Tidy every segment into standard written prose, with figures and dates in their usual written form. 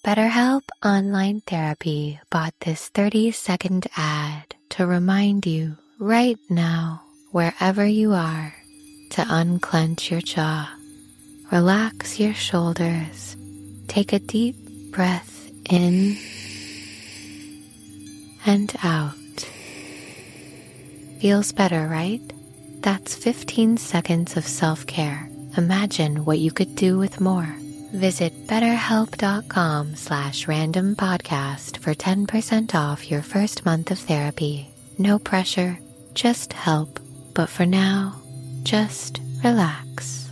BetterHelp Online Therapy bought this 30-second ad to remind you right now, wherever you are, to unclench your jaw, relax your shoulders, take a deep breath in and out. Feels better, right? That's 15 seconds of self-care. Imagine what you could do with more. Visit BetterHelp.com/randompodcast for 10% off your first month of therapy. No pressure, just help. But for now, just relax.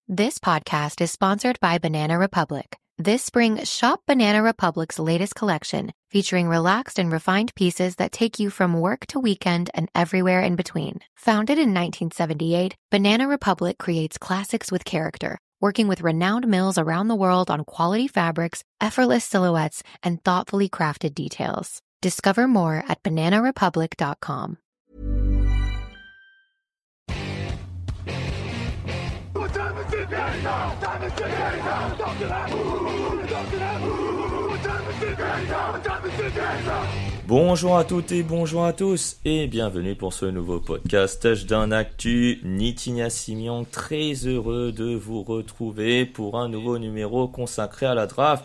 This podcast is sponsored by Banana Republic. This spring, shop Banana Republic's latest collection, featuring relaxed and refined pieces that take you from work to weekend and everywhere in between. Founded in 1978, Banana Republic creates classics with character, working with renowned mills around the world on quality fabrics, effortless silhouettes, and thoughtfully crafted details. Discover more at bananarepublic.com. Bonjour à toutes et bonjour à tous et bienvenue pour ce nouveau podcast Touchdown Actu. Nitigna Simian, très heureux de vous retrouver pour un nouveau numéro consacré à la draft.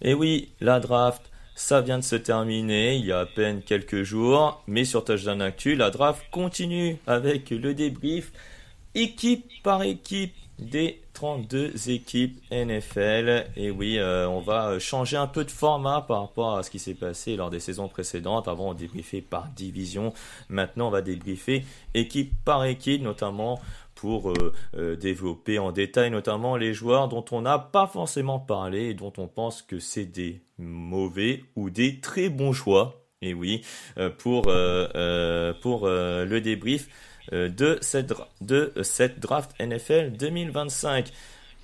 Et oui, la draft, ça vient de se terminer il y a à peine quelques jours, mais sur Touchdown Actu, la draft continue avec le débrief équipe par équipe des 32 équipes NFL. Et oui, on va changer un peu de format par rapport à ce qui s'est passé lors des saisons précédentes. Avant, on débriefait par division. Maintenant, on va débriefer équipe par équipe, notamment pour développer en détail notamment les joueurs dont on n'a pas forcément parlé et dont on pense que c'est des mauvais ou des très bons choix. Et oui, pour le débrief de cette draft NFL 2025.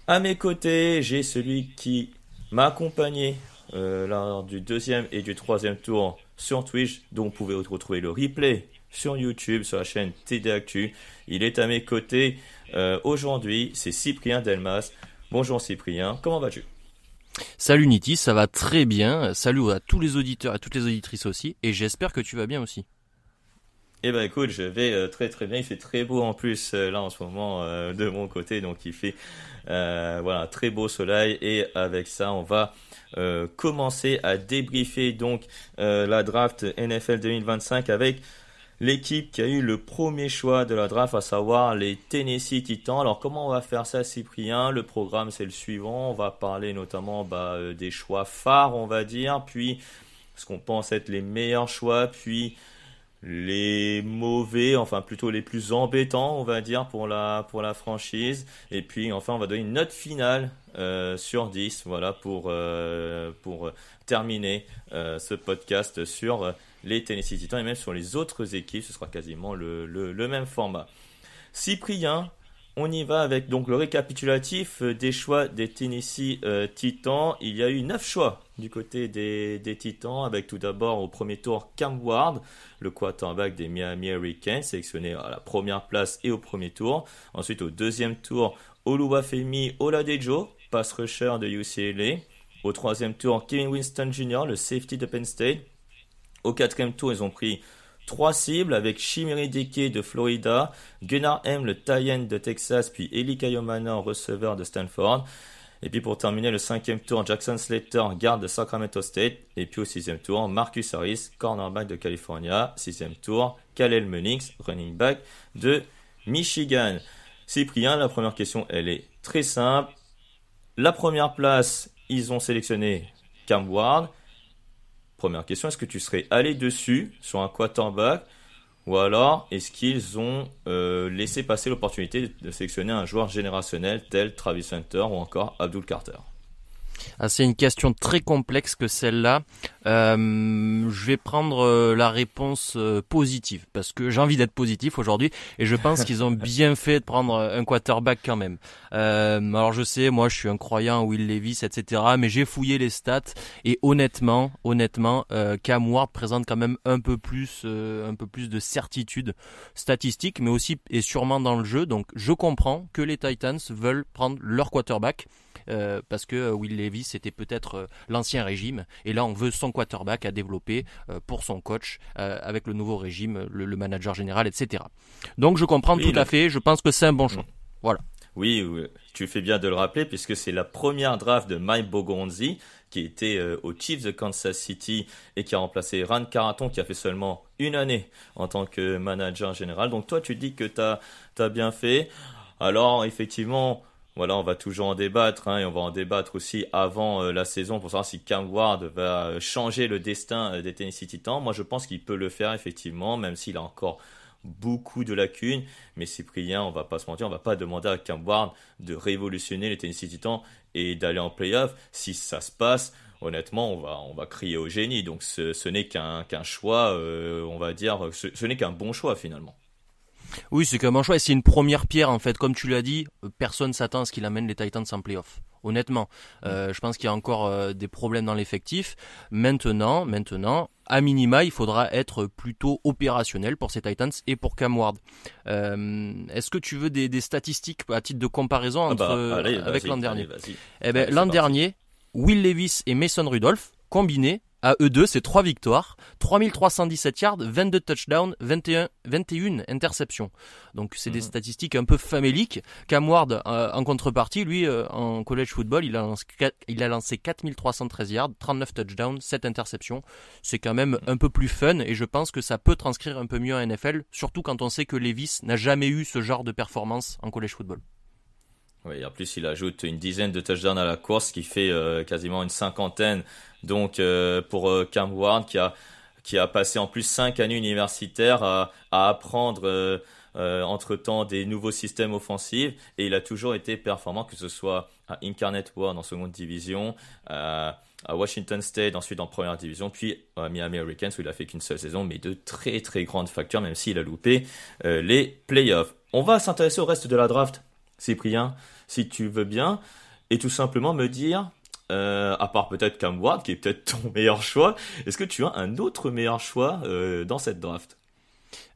À mes côtés, j'ai celui qui m'a accompagné lors du deuxième et du troisième tour sur Twitch, dont vous pouvez retrouver le replay sur YouTube, sur la chaîne TD Actu. Il est à mes côtés aujourd'hui, c'est Cyprien Delmas. Bonjour Cyprien, comment vas-tu ? Salut Niti, ça va très bien. Salut à tous les auditeurs et toutes les auditrices aussi, et j'espère que tu vas bien aussi. Eh ben écoute, je vais très très bien, il fait très beau en plus là en ce moment de mon côté, donc il fait un très beau soleil et avec ça on va commencer à débriefer donc la draft NFL 2025 avec l'équipe qui a eu le premier choix de la draft, à savoir les Tennessee Titans. Alors comment on va faire ça, Cyprien ? Le programme c'est le suivant, on va parler notamment des choix phares on va dire, puis ce qu'on pense être les meilleurs choix, puis les mauvais, enfin plutôt les plus embêtants on va dire pour la franchise, et puis enfin on va donner une note finale sur 10 voilà pour terminer ce podcast sur les Tennessee Titans et même sur les autres équipes. Ce sera quasiment le même format. Cyprien, on y va avec donc le récapitulatif des choix des Tennessee Titans. Il y a eu 9 choix du côté des Titans, avec tout d'abord au premier tour Cam Ward, le quarterback des Miami Hurricanes, sélectionné à la première place et au premier tour. Ensuite au deuxième tour, Oluwafemi Oladejo, pass rusher de UCLA. Au troisième tour, Kevin Winston Jr., le safety de Penn State. Au quatrième tour, ils ont pris 3 cibles avec Chimere Dike de Florida, Gunnar M, le tight end de Texas, puis Eli Kayomana, receveur de Stanford. Et puis pour terminer, le cinquième tour, Jackson Slater, garde de Sacramento State. Et puis au sixième tour, Marcus Harris, cornerback de California. Sixième tour, Kalel Munnings, running back de Michigan. Cyprien, la première question, elle est très simple. La première place, ils ont sélectionné Cam Ward. Première question, est-ce que tu serais allé dessus sur un quarterback, ou alors est-ce qu'ils ont laissé passer l'opportunité de sélectionner un joueur générationnel tel Travis Hunter ou encore Abdul Carter ? C'est une question très complexe que celle-là. Je vais prendre la réponse positive, parce que j'ai envie d'être positif aujourd'hui, et je pense qu'ils ont bien fait de prendre un quarterback quand même. Alors je sais, moi je suis un croyant Will Levis, etc., mais j'ai fouillé les stats, et honnêtement, Cam Ward présente quand même un peu plus de certitude statistique, mais aussi et sûrement dans le jeu. Donc je comprends que les Titans veulent prendre leur quarterback. parce que Will Levis était peut-être l'ancien régime, et là on veut son quarterback à développer pour son coach avec le nouveau régime, le manager général, etc. Donc je comprends tout à fait, je pense que c'est un bon choix. Voilà. Oui, tu fais bien de le rappeler puisque c'est la première draft de Mike Bogonzi qui était aux Chiefs de Kansas City et qui a remplacé Ran Carlton qui a fait seulement une année en tant que manager général. Donc toi, tu dis que t'as bien fait. Alors effectivement, voilà, on va toujours en débattre et on va en débattre aussi avant la saison pour savoir si Cam Ward va changer le destin des Tennessee Titans. Moi, je pense qu'il peut le faire effectivement, même s'il a encore beaucoup de lacunes, mais Cyprien, on va pas se mentir, on va pas demander à Cam Ward de révolutionner les Tennessee Titans et d'aller en playoff. Si ça se passe, honnêtement, on va crier au génie. Donc ce n'est qu'un choix, on va dire, ce n'est qu'un bon choix finalement. Oui, c'est qu'un bon choix et c'est une première pierre en fait. Comme tu l'as dit, personne s'attend à ce qu'il amène les Titans en playoff. Honnêtement, je pense qu'il y a encore des problèmes dans l'effectif. Maintenant, à minima, il faudra être plutôt opérationnel pour ces Titans et pour Cam Ward. Est-ce que tu veux des statistiques à titre de comparaison avec l'an dernier? L'an dernier, Will Levis et Mason Rudolph, combinés, à eux deux, c'est 3 victoires, 3317 yards, 22 touchdowns, 21 interceptions. Donc c'est des statistiques un peu faméliques. Cam Ward, en contrepartie, lui, en college football, il a lancé 4313 yards, 39 touchdowns, 7 interceptions. C'est quand même un peu plus fun et je pense que ça peut transcrire un peu mieux en NFL, surtout quand on sait que Levis n'a jamais eu ce genre de performance en college football. Oui, en plus, il ajoute une dizaine de touchdowns à la course, qui fait quasiment une cinquantaine. Donc, pour Cam Ward, qui a passé en plus 5 années universitaires à apprendre entre-temps des nouveaux systèmes offensifs. Et il a toujours été performant, que ce soit à Incarnate Word en seconde division, à Washington State, ensuite en première division, puis à Miami Hurricanes, où il a fait qu'une seule saison, mais de très très grandes factures, même s'il a loupé les playoffs. On va s'intéresser au reste de la draft, Cyprien, si tu veux bien, et tout simplement me dire, à part peut-être Cam Ward, qui est peut-être ton meilleur choix, est-ce que tu as un autre meilleur choix dans cette draft?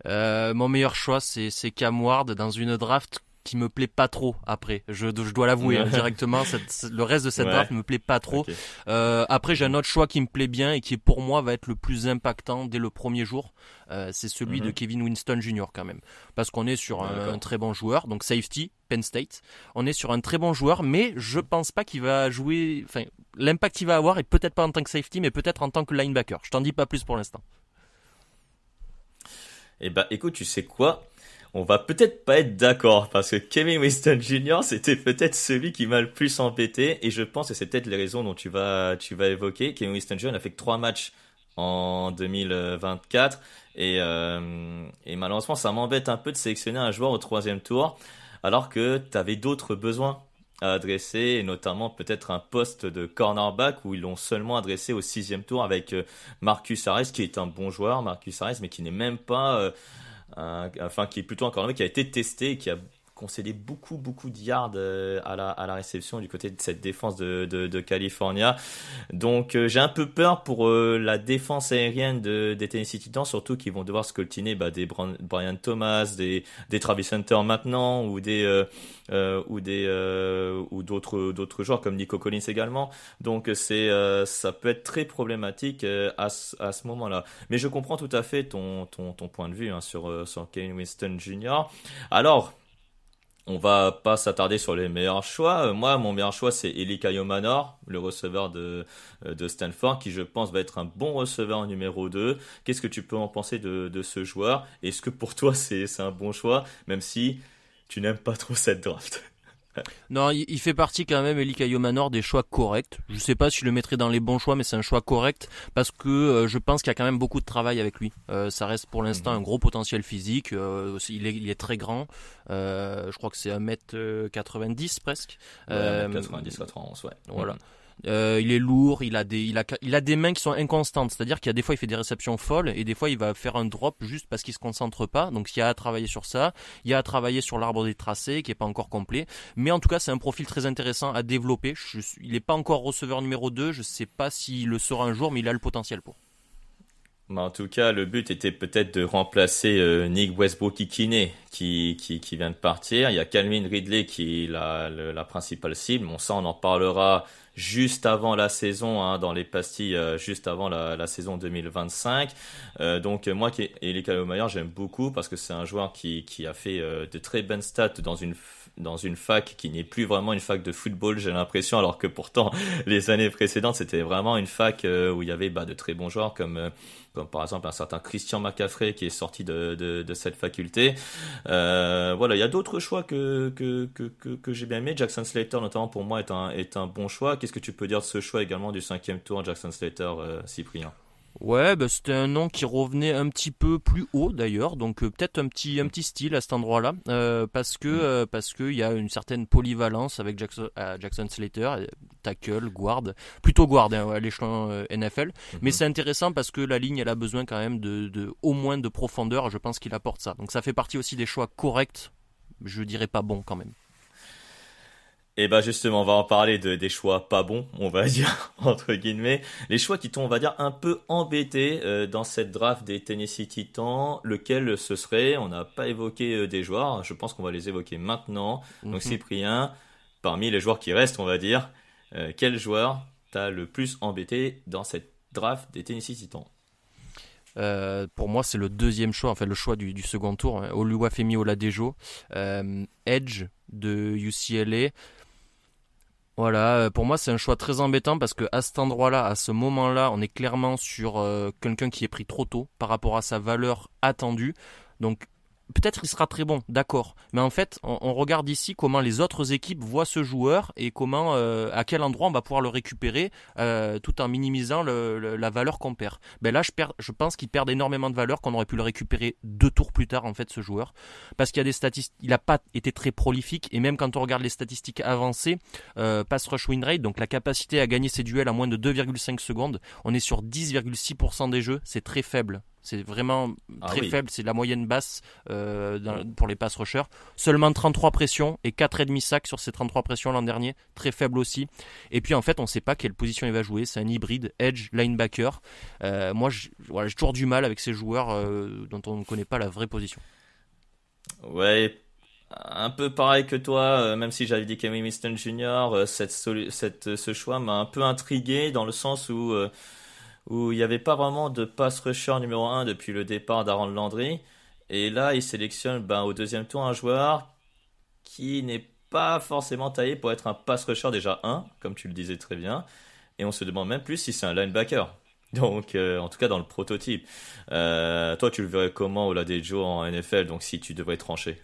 Mon meilleur choix, c'est Cam Ward dans une draft qui me plaît pas trop après. Je dois l'avouer directement. Le reste de cette draft me plaît pas trop. Okay. Après, j'ai un autre choix qui me plaît bien et qui pour moi va être le plus impactant dès le premier jour. C'est celui de Kevin Winston Jr. quand même, parce qu'on est sur un très bon joueur, donc safety, Penn State. On est sur un très bon joueur, mais je pense pas qu'il va jouer. Enfin, l'impact qu'il va avoir est peut-être pas en tant que safety, mais peut-être en tant que linebacker. Je t'en dis pas plus pour l'instant. Eh ben, écoute, tu sais quoi? On va peut-être pas être d'accord parce que Kevin Winston Jr. c'était peut-être celui qui m'a le plus embêté et je pense que c'est peut-être les raisons dont tu vas évoquer. Kevin Winston Jr. n'a fait que 3 matchs en 2024 et malheureusement ça m'embête un peu de sélectionner un joueur au 3e tour alors que tu avais d'autres besoins à adresser et notamment peut-être un poste de cornerback où ils l'ont seulement adressé au 6e tour avec Marcus Harris qui est un bon joueur, Marcus Harris, mais qui n'est même pas qui est plutôt un cornerback qui a été testé et qui a concédé beaucoup de yards à la réception du côté de cette défense de California. Donc j'ai un peu peur pour la défense aérienne des Tennessee Titans, surtout qu'ils vont devoir scoltiner des Brian Thomas, des Travis Hunter maintenant ou d'autres joueurs comme Nico Collins également. Donc ça peut être très problématique à ce moment-là. Mais je comprends tout à fait ton point de vue sur Kevin Winston Jr. Alors on va pas s'attarder sur les meilleurs choix. Moi, mon meilleur choix, c'est Eli Kayomanor, le receveur de Stanford, qui je pense va être un bon receveur numéro 2. Qu'est-ce que tu peux en penser de ce joueur? Est-ce que pour toi, c'est un bon choix, même si tu n'aimes pas trop cette draft? Non, il fait partie quand même, Eli Kayomanor, des choix corrects. Je sais pas si je le mettrais dans les bons choix, mais c'est un choix correct parce que je pense qu'il y a quand même beaucoup de travail avec lui. Ça reste pour l'instant un gros potentiel physique. Il est très grand. Je crois que c'est 1m90 presque. 1m90, 91, ouais. Voilà. Il est lourd, il a des mains qui sont inconstantes, c'est-à-dire qu'il y a des fois il fait des réceptions folles et des fois il va faire un drop juste parce qu'il se concentre pas. Donc il y a à travailler sur ça, il y a à travailler sur l'arbre des tracés qui est pas encore complet, mais en tout cas c'est un profil très intéressant à développer. Il est pas encore receveur numéro 2, je sais pas s'il le sera un jour, mais il a le potentiel pour. Mais en tout cas, le but était peut-être de remplacer Nick Westbrook-Ikine qui vient de partir. Il y a Calvin Ridley qui est la principale cible. Bon, ça, on en parlera juste avant la saison, hein, dans les pastilles, juste avant la saison 2025. Donc moi, Eli Kalomayer, j'aime beaucoup parce que c'est un joueur qui a fait de très bonnes stats dans une fac qui n'est plus vraiment une fac de football, j'ai l'impression, alors que pourtant les années précédentes c'était vraiment une fac où il y avait de très bons joueurs comme par exemple un certain Christian McCaffrey qui est sorti de cette faculté. Voilà, il y a d'autres choix que j'ai bien aimé. Jackson Slater notamment pour moi est un bon choix. Qu'est-ce que tu peux dire de ce choix également du 5e tour, Jackson Slater, Cyprien? Ouais, c'était un nom qui revenait un petit peu plus haut d'ailleurs, donc peut-être un petit style à cet endroit-là, parce que il y a une certaine polyvalence avec Jackson Slater, tackle, guard, plutôt guard à l'échelon NFL, mais c'est intéressant parce que la ligne elle a besoin quand même de au moins de profondeur, et je pense qu'il apporte ça. Donc ça fait partie aussi des choix corrects, je dirais pas bons quand même. Et justement, on va en parler des choix pas bons, on va dire, entre guillemets. Les choix qui t'ont, on va dire, un peu embêté dans cette draft des Tennessee Titans. Lequel ce serait? On n'a pas évoqué des joueurs, je pense qu'on va les évoquer maintenant. Donc Cyprien, parmi les joueurs qui restent, on va dire, quel joueur t'as le plus embêté dans cette draft des Tennessee Titans? Pour moi, c'est le deuxième choix, le choix du second tour, hein, Oluwafemi Oladejo, Edge de UCLA. Voilà, pour moi c'est un choix très embêtant parce que à cet endroit-là, à ce moment-là, on est clairement sur quelqu'un qui est pris trop tôt par rapport à sa valeur attendue. Donc peut-être il sera très bon, d'accord. Mais en fait, on regarde ici comment les autres équipes voient ce joueur et comment, à quel endroit on va pouvoir le récupérer tout en minimisant la valeur qu'on perd. Là, je pense qu'il perd énormément de valeur, qu'on aurait pu le récupérer 2 tours plus tard, en fait, ce joueur. Parce qu'il y a des statistiques, il n'a pas été très prolifique et même quand on regarde les statistiques avancées, pass rush win rate, donc la capacité à gagner ses duels à moins de 2,5 secondes, on est sur 10,6% des jeux, c'est très faible. C'est vraiment très faible, c'est de la moyenne basse pour les pass rushers. Seulement 33 pressions et 4,5 sacs sur ces 33 pressions l'an dernier, très faible aussi. Et puis en fait, on ne sait pas quelle position il va jouer, c'est un hybride edge linebacker. Moi, j'ai toujours du mal avec ces joueurs dont on ne connaît pas la vraie position. Ouais, un peu pareil que toi, même si j'avais dit Kevin Winston Jr., ce choix m'a un peu intrigué dans le sens où il n'y avait pas vraiment de pass rusher numéro 1 depuis le départ d'Aaron Landry. Et là, il sélectionne au deuxième tour un joueur qui n'est pas forcément taillé pour être un pass rusher déjà 1, comme tu le disais très bien. Et on se demande même plus si c'est un linebacker. Donc, en tout cas dans le prototype. Toi, tu le verrais comment Oladejo en NFL, donc si tu devrais trancher?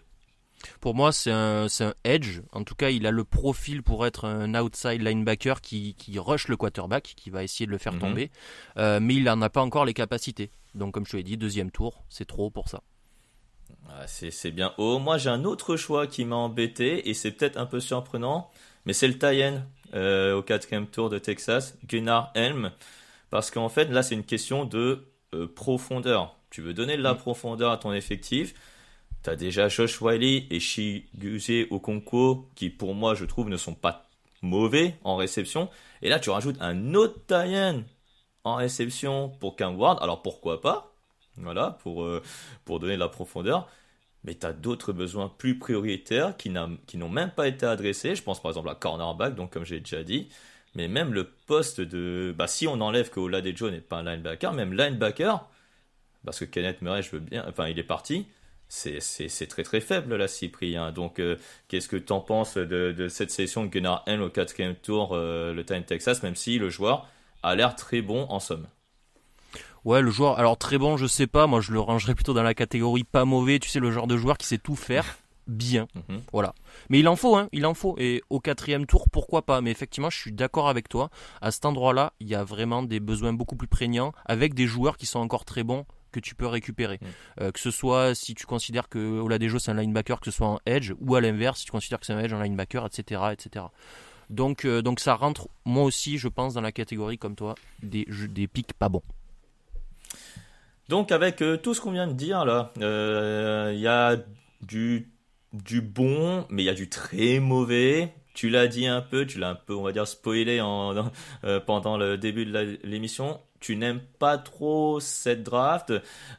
Pour moi, c'est un edge. En tout cas, il a le profil pour être un outside linebacker qui rush le quarterback, qui va essayer de le faire tomber. Mais il n'en a pas encore les capacités. Donc, comme je te l'ai dit, deuxième tour, c'est trop pour ça. C'est bien haut. Moi, j'ai un autre choix qui m'a embêté et c'est peut-être un peu surprenant, mais c'est le tie-end au 4e tour de Texas, Gunnar Helm. Parce qu'en fait, là, c'est une question de profondeur. Tu veux donner de la profondeur à ton effectif. Tu as déjà Josh Whyle et Chiguze Okonkwo qui, pour moi, je trouve, ne sont pas mauvais en réception. Et là, tu rajoutes un autre tie-end en réception pour Cam Ward. Alors, pourquoi pas? Voilà, pour donner de la profondeur. Mais tu as d'autres besoins plus prioritaires qui n'ont même pas été adressés. Je pense par exemple à cornerback, donc comme j'ai déjà dit. Mais même le poste de... si on enlève que Oladejo n'est pas un linebacker, même linebacker, parce que Kenneth Murray, il est parti, c'est très très faible là, Cyprien. Donc qu'est-ce que tu en penses de cette sélection de Gunnar Helm au 4e tour, le Titan Texas, même si le joueur a l'air très bon en somme? Ouais, le joueur, alors très bon, je sais pas, moi je le rangerais plutôt dans la catégorie pas mauvais, tu sais, le genre de joueur qui sait tout faire bien, voilà. Mais il en faut, et au 4e tour, pourquoi pas, mais effectivement, je suis d'accord avec toi, à cet endroit-là, il y a vraiment des besoins beaucoup plus prégnants, avec des joueurs qui sont encore très bons, que tu peux récupérer. Que ce soit si tu considères que Oladejo c'est un linebacker, que ce soit en edge, ou à l'inverse, si tu considères que c'est un edge, un linebacker, etc., etc. Donc ça rentre, moi aussi, je pense, dans la catégorie, comme toi, des pics pas bons. Donc avec tout ce qu'on vient de dire là, il y a du bon, mais il y a du très mauvais. Tu l'as dit un peu, tu l'as un peu, on va dire, spoilé pendant le début de l'émission. Tu n'aimes pas trop cette draft.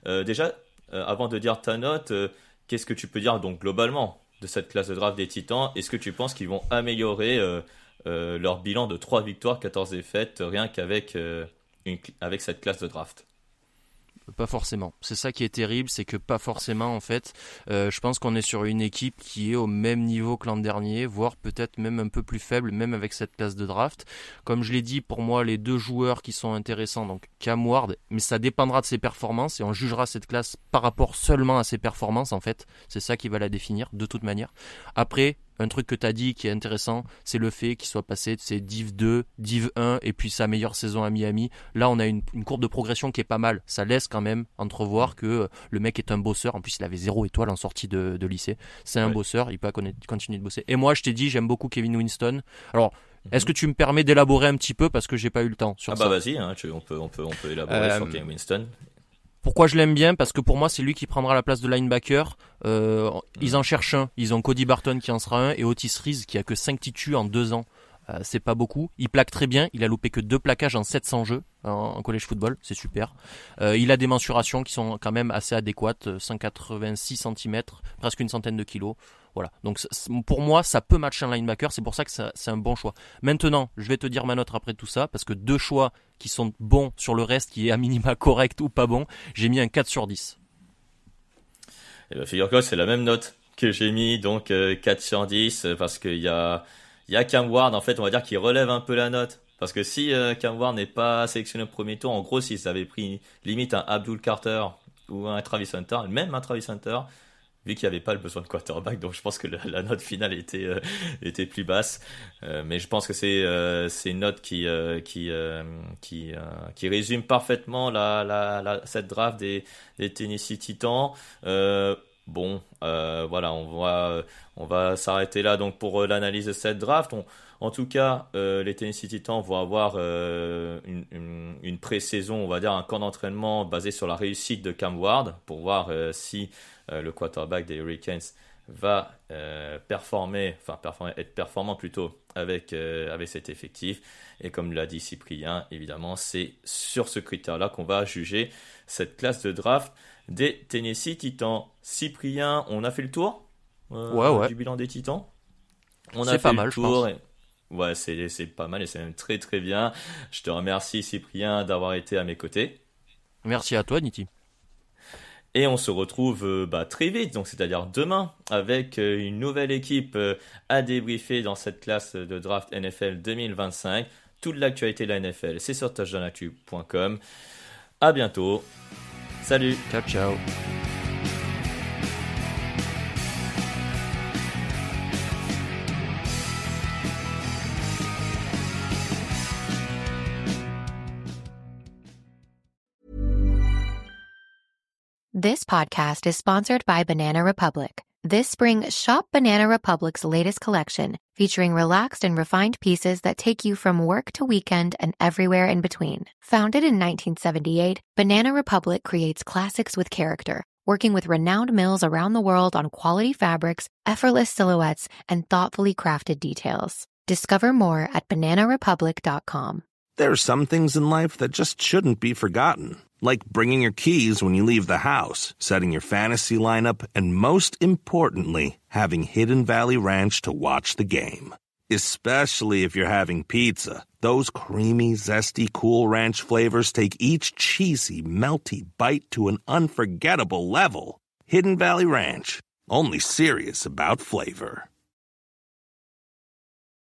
Déjà, avant de dire ta note, qu'est-ce que tu peux dire donc globalement de cette classe de draft des Titans? Est-ce que tu penses qu'ils vont améliorer leur bilan de 3 victoires, 14 défaites, rien qu'avec avec cette classe de draft? Pas forcément. C'est ça qui est terrible, c'est que pas forcément en fait. Je pense qu'on est sur une équipe qui est au même niveau que l'an dernier, voire peut-être même un peu plus faible, même avec cette classe de draft. Comme je l'ai dit, pour moi, les 2 joueurs qui sont intéressants, donc Cam Ward, mais ça dépendra de ses performances et on jugera cette classe par rapport seulement à ses performances en fait. C'est ça qui va la définir de toute manière. Après, un truc que tu as dit qui est intéressant, c'est le fait qu'il soit passé de ses Div 2, Div 1 et puis sa meilleure saison à Miami. Là, on a une courbe de progression qui est pas mal. Ça laisse quand même entrevoir que le mec est un bosseur. En plus, il avait 0 étoile en sortie de lycée. C'est un bosseur, il peut continuer de bosser. Et moi, je t'ai dit, j'aime beaucoup Kevin Winston. Alors, est-ce que tu me permets d'élaborer un petit peu parce que j'ai pas eu le temps sur ça? Vas-y, on peut élaborer sur Kevin Winston. Pourquoi je l'aime bien? Parce que pour moi, c'est lui qui prendra la place de linebacker. Ils en cherchent un. Ils ont Cody Barton qui en sera un et Otis Reese qui a que 5 titus en 2 ans. C'est pas beaucoup. Il plaque très bien. Il a loupé que 2 plaquages en 700 jeux en college football. C'est super. Il a des mensurations qui sont quand même assez adéquates. 186 cm, presque une centaine de kilos. Voilà. Donc pour moi, ça peut matcher un linebacker. C'est pour ça que c'est un bon choix. Maintenant, je vais te dire ma note après tout ça parce que 2 choix qui sont bons sur le reste, qui est à minima correct ou pas bon, j'ai mis un 4 sur 10. Et ben, figure-toi, c'est la même note que j'ai mis, donc 4 sur 10, parce qu'il y a Cam Ward, en fait, on va dire qu'il relève un peu la note. Parce que si Cam Ward n'est pas sélectionné au premier tour, en gros, s'ils avaient pris limite un Abdul Carter ou un Travis Hunter, même un Travis Hunter, vu qu'il n'y avait pas le besoin de quarterback, donc je pense que la note finale était plus basse. Mais je pense que c'est une note qui résume parfaitement cette draft des Tennessee Titans. Voilà, on va s'arrêter là donc pour l'analyse de cette draft. En tout cas, les Tennessee Titans vont avoir une pré-saison, on va dire un camp d'entraînement basé sur la réussite de Cam Ward pour voir si le quarterback des Hurricanes va être performant plutôt avec cet effectif. Et comme l'a dit Cyprien, évidemment, c'est sur ce critère-là qu'on va juger cette classe de draft des Tennessee Titans. Cyprien, on a fait le tour du bilan des Titans. On a fait pas mal, le tour. Ouais, c'est pas mal et c'est même très très bien. Je te remercie Cyprien d'avoir été à mes côtés. Merci à toi Niti. Et on se retrouve très vite, donc c'est-à-dire demain, avec une nouvelle équipe à débriefer dans cette classe de draft NFL 2025. Toute l'actualité de la NFL, c'est sur touchdownactu.com. À bientôt. Salut. Ciao, ciao. This podcast is sponsored by Banana Republic. This spring, shop Banana Republic's latest collection, featuring relaxed and refined pieces that take you from work to weekend and everywhere in between. Founded in 1978, Banana Republic creates classics with character, working with renowned mills around the world on quality fabrics, effortless silhouettes, and thoughtfully crafted details. Discover more at bananarepublic.com. There are some things in life that just shouldn't be forgotten. Like bringing your keys when you leave the house, setting your fantasy lineup, and most importantly, having Hidden Valley Ranch to watch the game. Especially if you're having pizza. Those creamy, zesty, Cool Ranch flavors take each cheesy, melty bite to an unforgettable level. Hidden Valley Ranch. Only serious about flavor.